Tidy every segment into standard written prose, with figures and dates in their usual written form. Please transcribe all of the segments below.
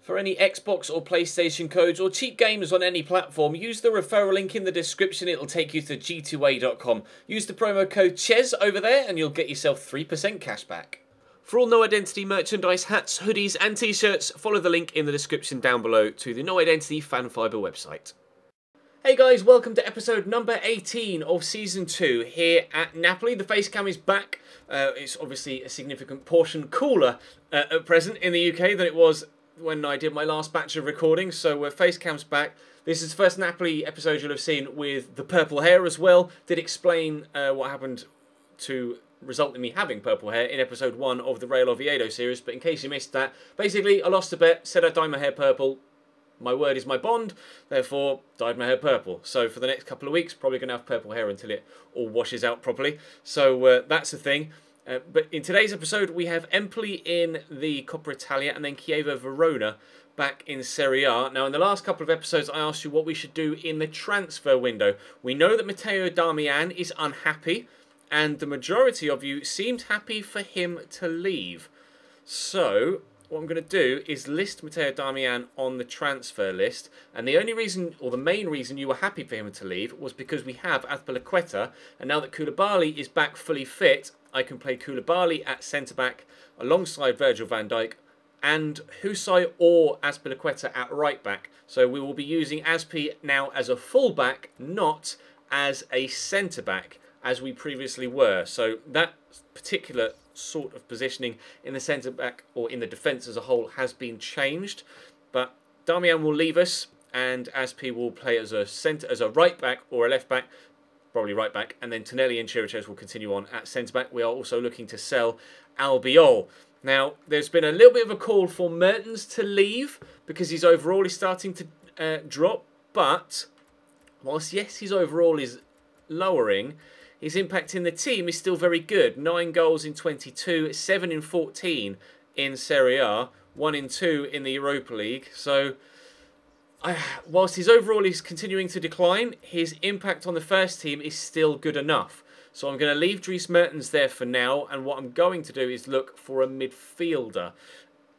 For any Xbox or PlayStation codes or cheap games on any platform, use the referral link in the description. It'll take you to g2a.com. Use the promo code CHES over there and you'll get yourself 3% cash back. For all No Identity merchandise, hats, hoodies and t-shirts, follow the link in the description down below to the No Identity Fan Fibre website. Hey guys, welcome to episode number 18 of Season 2 here at Napoli. The face cam is back. It's obviously a significant portion cooler at present in the UK than it was when I did my last batch of recordings, so face cam's back. This is the first Napoli episode you'll have seen with the purple hair as well. Did explain what happened to result in me having purple hair in episode 1 of the Real Oviedo series, but in case you missed that, basically I lost a bet, said I'd dye my hair purple. My word is my bond, therefore dyed my hair purple. So for the next couple of weeks, probably going to have purple hair until it all washes out properly. So that's the thing. But in today's episode, we have Empoli in the Coppa Italia and then Chievo Verona back in Serie A. Now, in the last couple of episodes, I asked you what we should do in the transfer window. We know that Matteo Darmian is unhappy, and the majority of you seemed happy for him to leave. So what I'm going to do is list Matteo Darmian on the transfer list, and the only reason, or the main reason you were happy for him to leave was because we have Azpilicueta, and now that Koulibaly is back fully fit, I can play Koulibaly at centre-back alongside Virgil van Dijk and Husai or Azpilicueta at right-back. So we will be using Azpi now as a full-back, not as a centre-back, as we previously were. So that particular sort of positioning in the centre-back or in the defence as a whole has been changed. But Darmian will leave us and Azpi will play as a right-back or a left-back, probably right back, and then Tonelli and Chiriches will continue on at centre back. We are also looking to sell Albiol. Now, there's been a little bit of a call for Mertens to leave because his overall is starting to drop, but whilst yes, his overall is lowering, his impact in the team is still very good. 9 goals in 22, 7 in 14 in Serie A, 1 in 2 in the Europa League. So whilst his overall is continuing to decline, his impact on the first team is still good enough. So I'm going to leave Dries Mertens there for now, and what I'm going to do is look for a midfielder.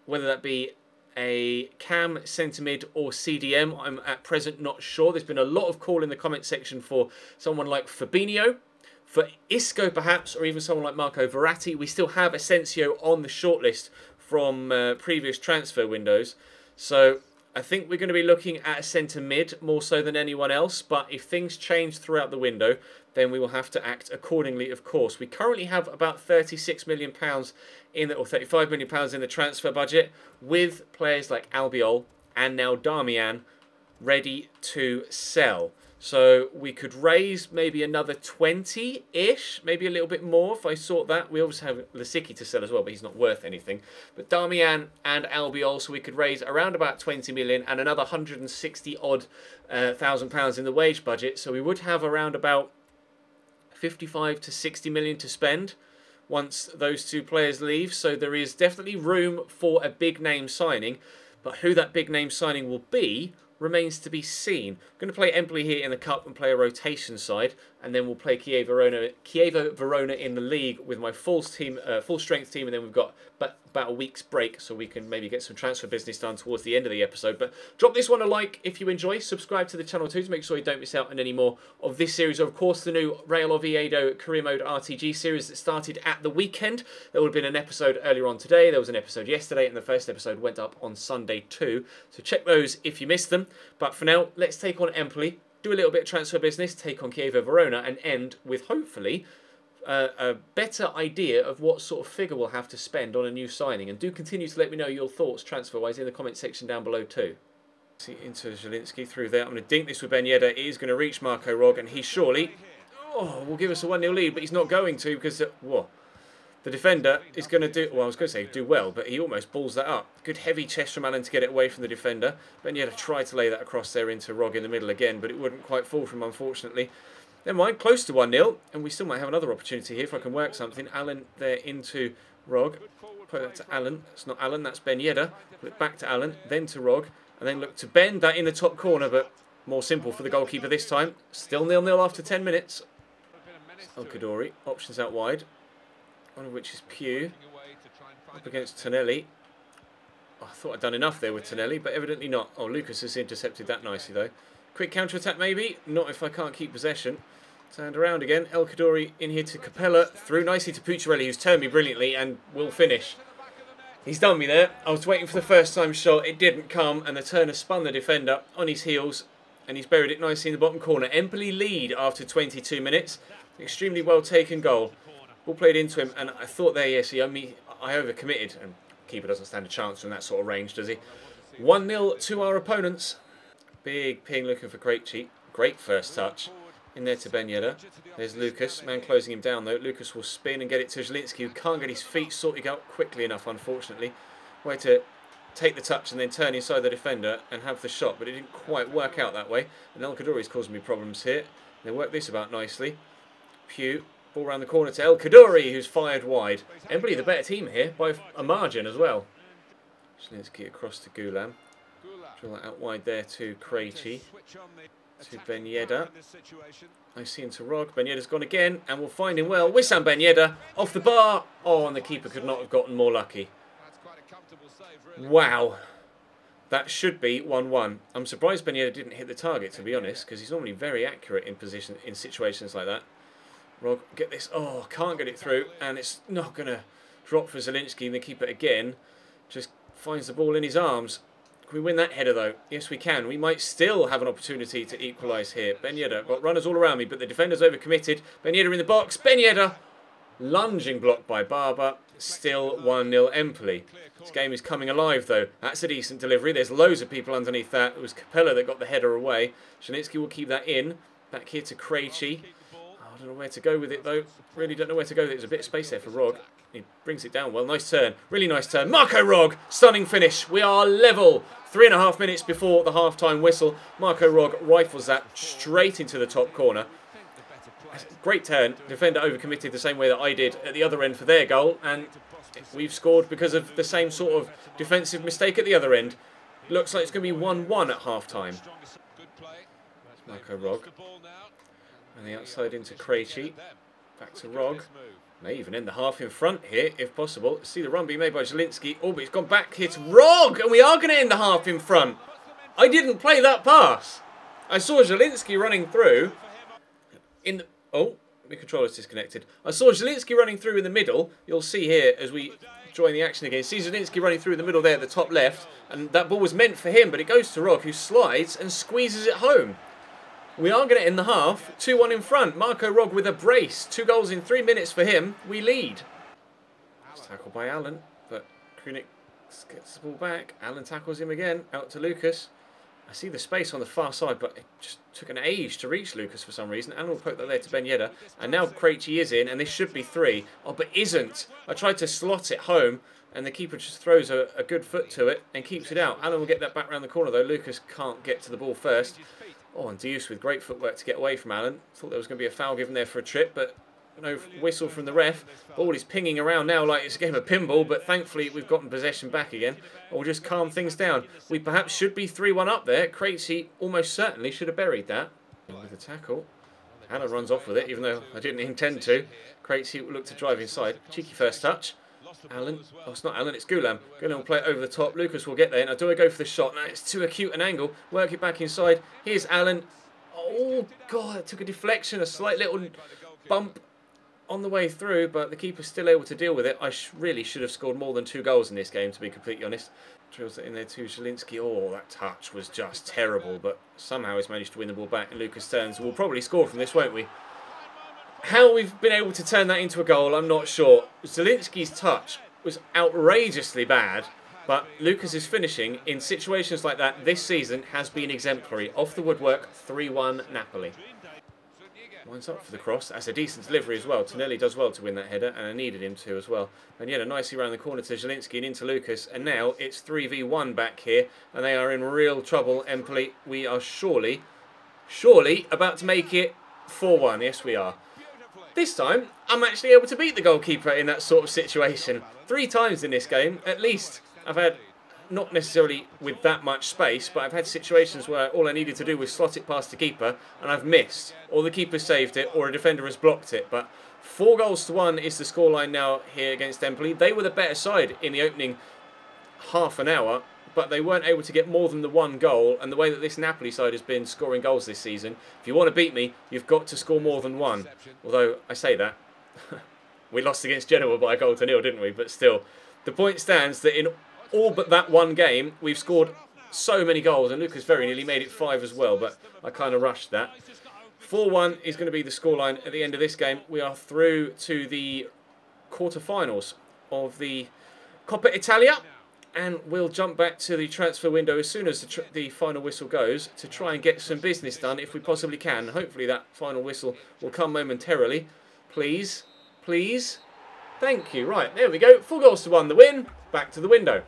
Whether that be a cam, centre mid or CDM, I'm at present not sure. There's been a lot of call in the comment section for someone like Fabinho, for Isco perhaps, or even someone like Marco Verratti. We still have Asensio on the shortlist from previous transfer windows. So I think we're going to be looking at a centre mid more so than anyone else, but if things change throughout the window, then we will have to act accordingly, of course. We currently have about £36 million or £35 million in the transfer budget, with players like Albiol and now Darmian ready to sell. So we could raise maybe another 20-ish, maybe a little bit more if I sort that. We obviously have Lisicki to sell as well, but he's not worth anything. But Darmian and Albiol, so we could raise around about 20 million and another 160 odd thousand pounds in the wage budget. So we would have around about 55 to 60 million to spend once those two players leave. So there is definitely room for a big name signing, but who that big name signing will be remains to be seen. I'm going to play Empoli here in the Cup and play a rotation side, and then we'll play Chievo Verona in the league with my full strength team, and then we've got about a week's break so we can maybe get some transfer business done towards the end of the episode. But drop this one a like if you enjoy. Subscribe to the channel too to make sure you don't miss out on any more of this series. Of course, the new Real Oviedo Career Mode RTG series that started at the weekend. There would have been an episode earlier on today. There was an episode yesterday, and the first episode went up on Sunday too. So check those if you missed them. But for now, let's take on Empoli, do a little bit of transfer business, take on Chievo Verona, and end with hopefully a better idea of what sort of figure we'll have to spend on a new signing. And do continue to let me know your thoughts transfer-wise in the comment section down below too. See, into Zielinski through there. I'm going to dink this with Ben Yedder. It is going to reach Marco Rog, and he surely will give us a 1-0 lead, but he's not going to because the defender is going to do, well, I was going to say do well, but he almost balls that up. Good heavy chest from Allen to get it away from the defender. Ben Yedder tried to lay that across there into Rog in the middle again, but it wouldn't quite fall from him, unfortunately. Never mind, close to 1-0, and we still might have another opportunity here if I can work something. Allen there into Rog. Put that to Allen. It's not Allen, that's Ben Yedder. Put it back to Allen, then to Rog, and then look to bend that in the top corner, but more simple for the goalkeeper this time. Still 0-0 after 10 minutes. El Kadori, options out wide. One of which is Pugh. Up against Tonelli. I thought I'd done enough there with Tonelli, but evidently not. Oh, Lucas has intercepted that nicely, though. Quick counter-attack, maybe? Not if I can't keep possession. Turned around again. El Kadori in here to Capella. Through nicely to Pucciarelli, who's turned me brilliantly and will finish. He's done me there. I was waiting for the first time shot. It didn't come, and the turner spun the defender on his heels, and he's buried it nicely in the bottom corner. Empoli lead after 22 minutes. Extremely well taken goal. Ball played into him, and I thought there, yes, I overcommitted, and keeper doesn't stand a chance from that sort of range, does he? 1-0 to our opponents. Big ping looking for Krejci. Great first touch. In there to Ben Yedder. There's Lucas. Man closing him down though. Lucas will spin and get it to Zielinski, who can't get his feet sorted out quickly enough, unfortunately. Way to take the touch and then turn inside the defender and have the shot, but it didn't quite work out that way. And El Kadori's causing me problems here. They work this about nicely. Pugh. Ball around the corner to El Kadori, who's fired wide. Empoli the better team here by a margin as well. Zielinski across to Gulam. Drill that out wide there to Krejci. To Ben Yedder. I see into Rog. Ben Yedder's gone again, and we'll find him well. Wissam Ben Yedder off the bar. Oh, and the keeper could not have gotten more lucky. Wow. That should be 1-1. I'm surprised Ben Yedder didn't hit the target, to be honest, because he's normally very accurate in position in situations like that. Rog, get this. Oh, can't get it through, and it's not going to drop for Zielinski, and the keeper again just finds the ball in his arms. Can we win that header, though? Yes, we can. We might still have an opportunity to equalise here. Ben Yedder got runners all around me, but the defender's overcommitted. Ben Yedder in the box. Ben Yedder lunging blocked by Barber. Still 1-0 Empoli. This game is coming alive, though. That's a decent delivery. There's loads of people underneath that. It was Capella that got the header away. Zielinski will keep that in. Back here to Krejci. I don't know where to go with it, though. Really don't know where to go with it. There's a bit of space there for Rog. He brings it down well. Nice turn. Really nice turn. Marco Rog. Stunning finish. We are level. 3.5 minutes before the half-time whistle. Marco Rog rifles that straight into the top corner. Great turn. Defender overcommitted the same way that I did at the other end for their goal. And we've scored because of the same sort of defensive mistake at the other end. Looks like it's going to be 1-1 at half-time. Marco Rog. And the outside into Krejci. Back to Rog. May even end the half in front here, if possible. See the run being made by Zielinski. Oh, but it's gone back here to Rog. And we are going to end the half in front. I didn't play that pass. I saw Zielinski running through. Oh, the controller's disconnected. I saw Zielinski running through in the middle. You'll see here as we join the action again. See Zielinski running through in the middle there at the top left. And that ball was meant for him, but it goes to Rog, who slides and squeezes it home. We are going to end the half. 2-1 in front. Marco Rog with a brace. 2 goals in 3 minutes for him. We lead. It's tackled by Allen, but Krunic gets the ball back. Allen tackles him again. Out to Lucas. I see the space on the far side, but it just took an age to reach Lucas for some reason. Allen will poke that there to Ben Yedder. And now Krejci is in, and this should be 3. Oh, but isn't. I tried to slot it home, and the keeper just throws a good foot to it and keeps it out. Allen will get that back round the corner, though. Lucas can't get to the ball first. Oh, and Tues with great footwork to get away from Allen. Thought there was going to be a foul given there for a trip, but no whistle from the ref. Ball is pinging around now like it's a game of pinball, but thankfully we've gotten possession back again. Or we'll just calm things down. We perhaps should be 3-1 up there. Krejci almost certainly should have buried that. With a tackle. Allen runs off with it, even though I didn't intend to. Krejci will look to drive inside. Cheeky first touch. Allen. Oh, it's not Allen, it's Gulam. Gulam will play it over the top. Lucas will get there. Now, do I go for the shot? No, it's too acute an angle. Work it back inside. Here's Allen. Oh, God, it took a deflection. A slight little bump on the way through, but the keeper's still able to deal with it. I really should have scored more than 2 goals in this game, to be completely honest. Drills it in there to Zielinski. Oh, that touch was just terrible, but somehow he's managed to win the ball back, and Lucas turns. We'll probably score from this, won't we? How we've been able to turn that into a goal, I'm not sure. Zielinski's touch was outrageously bad, but Lucas's finishing in situations like that this season has been exemplary. Off the woodwork, 3-1 Napoli. Winds up for the cross. That's a decent delivery as well. Tonelli does well to win that header, and I needed him to as well. And yet, nicely around the corner to Zielinski and into Lucas. And now it's 3v1 back here, and they are in real trouble. Empoli, we are surely about to make it 4-1. Yes, we are. This time, I'm actually able to beat the goalkeeper in that sort of situation. 3 times in this game, at least. I've had, not necessarily with that much space, but I've had situations where all I needed to do was slot it past the keeper, and I've missed. Or the keeper saved it, or a defender has blocked it. But 4-1 is the scoreline now here against Empoli. They were the better side in the opening half an hour, but they weren't able to get more than the one goal. And the way that this Napoli side has been scoring goals this season, if you want to beat me, you've got to score more than one. Although, I say that, we lost against Genoa by a goal to nil, didn't we? But still, the point stands that in all but that one game, we've scored so many goals, and Lucas very nearly made it 5 as well, but I kind of rushed that. 4-1 is going to be the scoreline at the end of this game. We are through to the quarter-finals of the Coppa Italia, and we'll jump back to the transfer window as soon as the final whistle goes to try and get some business done if we possibly can. Hopefully that final whistle will come momentarily. Please, please. Thank you. Right, there we go. 4 goals to 1, the win. Back to the window.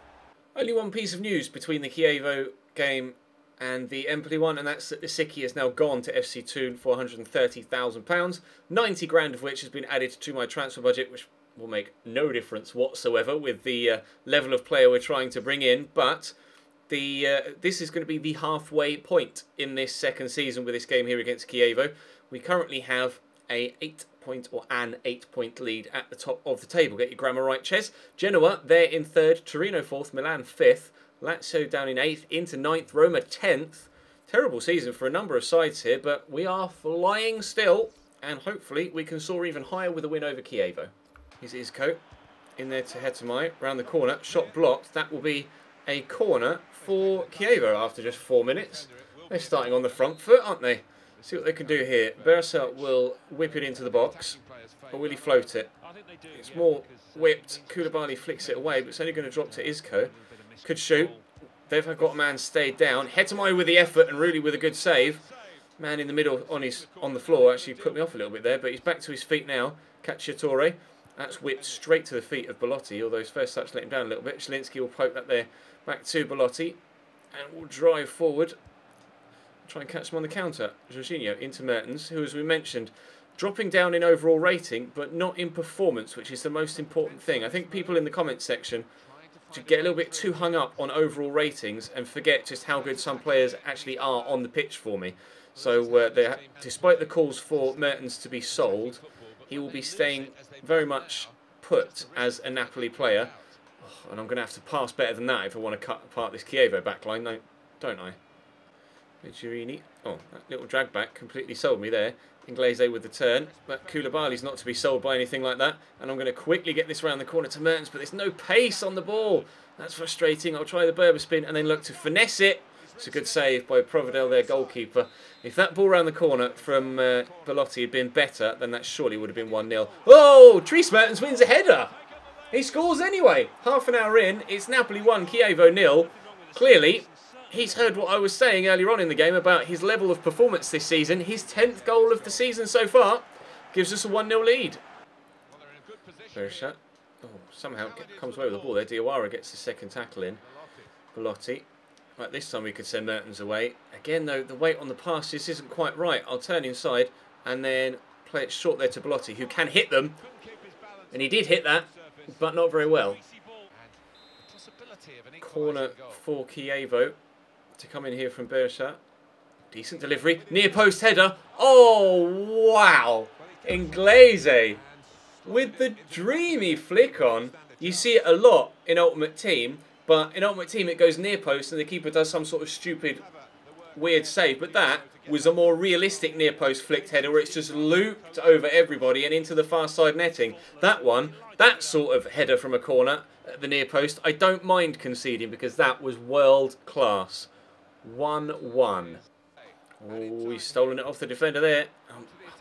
Only one piece of news between the Chievo game and the Empoli one, and that's that Isicki has now gone to FC Thun for £130,000, 90 grand of which has been added to my transfer budget, which will make no difference whatsoever with the level of player we're trying to bring in. But this is going to be the halfway point in this second season with this game here against Chievo. We currently have an 8-point lead at the top of the table. Get your grammar right, Ches. Genoa, they're in 3rd. Torino 4th. Milan 5th. Lazio down in 8th. Into 9th. Roma 10th. Terrible season for a number of sides here, but we are flying still, and hopefully we can soar even higher with a win over Chievo. Here's Isco in there to Hetamai. Round the corner. Shot blocked. That will be a corner for Chievo after just 4 minutes. They're starting on the front foot, aren't they? See what they can do here. Bersa will whip it into the box. Or will he float it? It's more whipped. Koulibaly flicks it away, but it's only going to drop to Isco. Could shoot. They've got a man stayed down. Hetamai with the effort and really with a good save. Man in the middle on the floor actually put me off a little bit there, but he's back to his feet now. Cacciatore. That's whipped straight to the feet of Belotti, although his first touch let him down a little bit. Zielinski will poke that there back to Belotti and will drive forward. Try and catch him on the counter. Jorginho into Mertens, who, as we mentioned, dropping down in overall rating, but not in performance, which is the most important thing. I think people in the comments section should get a little bit too hung up on overall ratings and forget just how good some players actually are on the pitch for me. So despite the calls for Mertens to be sold, he will be staying very much put as a Napoli player. Oh, and I'm going to have to pass better than that if I want to cut apart this Chievo backline, no, don't I? Girini. Oh, that little drag back completely sold me there. Inglese with the turn, but Koulibaly's not to be sold by anything like that. And I'm going to quickly get this round the corner to Mertens, but there's no pace on the ball. That's frustrating. I'll try the Berber spin and then look to finesse it. It's a good save by Provedel, their goalkeeper. If that ball round the corner from Belotti had been better, then that surely would have been 1-0. Oh, Dries Mertens wins a header. He scores anyway. Half an hour in, it's Napoli 1, Chievo 0. Clearly, he's heard what I was saying earlier on in the game about his level of performance this season. His 10th goal of the season so far gives us a 1-0 lead. Very shot. Oh, somehow comes away with the ball there. Diawara gets the second tackle in. Belotti. Right, this time we could send Mertens away. Again, though, the weight on the pass just isn't quite right. I'll turn inside and then play it short there to Belotti, who can hit them. And he did hit that, but not very well. Corner for Chievo to come in here from Bersa. Decent delivery. Near post header. Oh, wow. Inglese with the dreamy flick on. You see it a lot in Ultimate Team, but in Ultimate Team it goes near post and the keeper does some sort of stupid, weird save. But that was a more realistic near post flicked header where it's just looped over everybody and into the far side netting. That one, that sort of header from a corner at the near post, I don't mind conceding because that was world class. 1-1. Oh, he's stolen it off the defender there.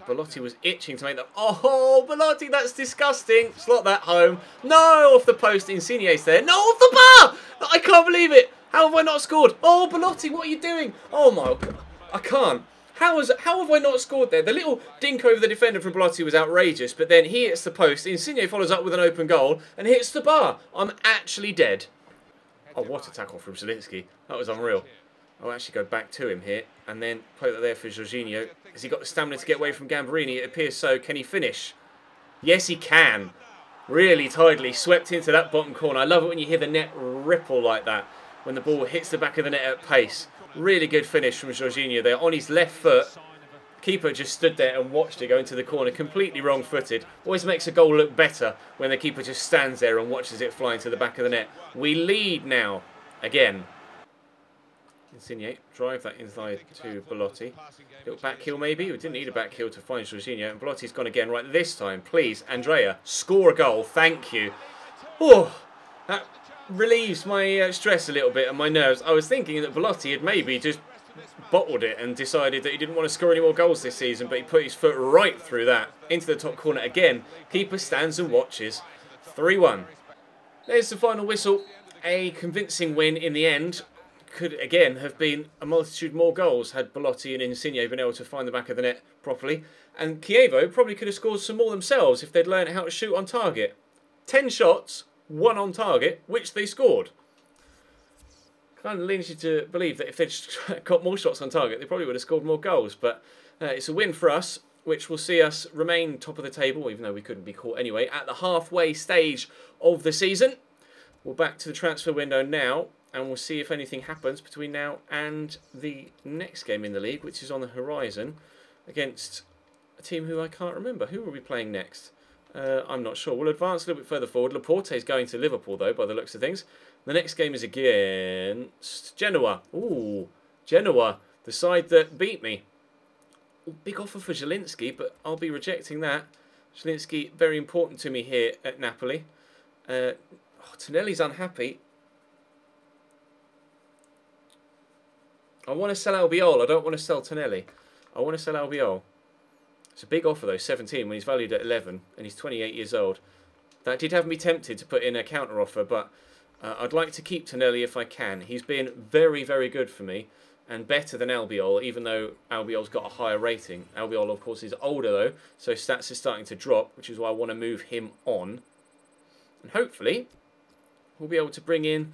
Belotti was itching to make that. Oh, Belotti, that's disgusting. Slot that home. No, off the post. Insigne's there. No, off the bar. I can't believe it. How have I not scored? Oh, Belotti, what are you doing? Oh, my God. I can't. How have I not scored there? The little dink over the defender from Belotti was outrageous, but then he hits the post. Insigne follows up with an open goal and hits the bar. I'm actually dead. Oh, what a tackle from Zielinski. That was unreal. I'll actually go back to him here and then play that there for Jorginho. Has he got the stamina to get away from Gamberini? It appears so. Can he finish? Yes, he can. Really tidily swept into that bottom corner. I love it when you hear the net ripple like that when the ball hits the back of the net at pace. Really good finish from Jorginho there on his left foot. Keeper just stood there and watched it go into the corner, completely wrong-footed. Always makes a goal look better when the keeper just stands there and watches it fly into the back of the net. We lead now, again. Insigne, drive that inside to Belotti. Little back heel maybe. We didn't need a back heel to find Jorginho. And Belotti's gone again. Right, this time, please, Andrea, score a goal. Thank you. Oh, that relieves my stress a little bit and my nerves. I was thinking that Belotti had maybe just bottled it and decided that he didn't want to score any more goals this season, but he put his foot right through that into the top corner again. Keeper stands and watches. 3-1. There's the final whistle. A convincing win in the end. Could again have been a multitude more goals had Belotti and Insigne been able to find the back of the net properly, and Chievo probably could have scored some more themselves if they'd learned how to shoot on target. 10 shots, 1 on target, which they scored. Kind of leads you to believe that if they'd got more shots on target, they probably would have scored more goals. But it's a win for us, which will see us remain top of the table, even though we couldn't be caught anyway, at the halfway stage of the season. We're back to the transfer window now, and we'll see if anything happens between now and the next game in the league, which is on the horizon, against a team who I can't remember. Who are we playing next? I'm not sure. We'll advance a little bit further forward. Laporte is going to Liverpool, though, by the looks of things. The next game is against Genoa. Ooh, Genoa, the side that beat me. Ooh, big offer for Zielinski, but I'll be rejecting that. Zielinski, very important to me here at Napoli. Tonelli's unhappy. I want to sell Albiol. I don't want to sell Tonelli. I want to sell Albiol. It's a big offer, though, 17, when he's valued at 11, and he's 28 years old. That did have me tempted to put in a counter offer, but I'd like to keep Tonelli if I can. He's been very, very good for me, and better than Albiol, even though Albiol's got a higher rating. Albiol, of course, is older, though, so stats are starting to drop, which is why I want to move him on. And hopefully, we'll be able to bring in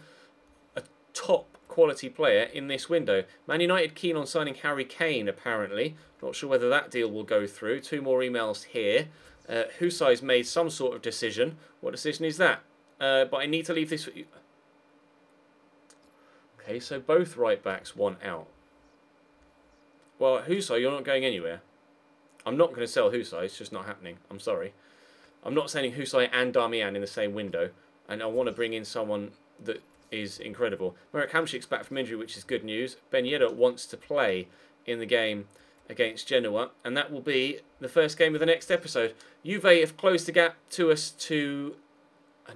a top quality player in this window. Man United keen on signing Harry Kane, apparently. Not sure whether that deal will go through. 2 more emails here. Husai's made some sort of decision. What decision is that? But I need to leave this... Okay, so both right backs want out. Well, Husai, you're not going anywhere. I'm not going to sell Husai. It's just not happening. I'm sorry. I'm not selling Husai and Darmian in the same window. And I want to bring in someone that is incredible. Marek Hamšík's back from injury, which is good news. Ben Yedder wants to play in the game against Genoa, and that will be the first game of the next episode. Juve have closed the gap to us to...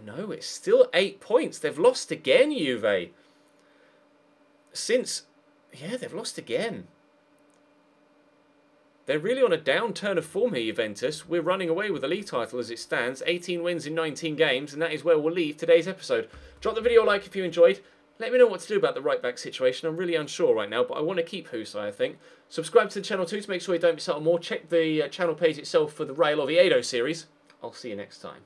no, it's still 8 points. They've lost again, Juve. Since... yeah, they've lost again. They're really on a downturn of form here, Juventus. We're running away with the league title as it stands. 18 wins in 19 games, and that is where we'll leave today's episode. Drop the video a like if you enjoyed. Let me know what to do about the right-back situation. I'm really unsure right now, but I want to keep Husai, I think. Subscribe to the channel too to make sure you don't miss out on more. Check the channel page itself for the Real Oviedo series. I'll see you next time.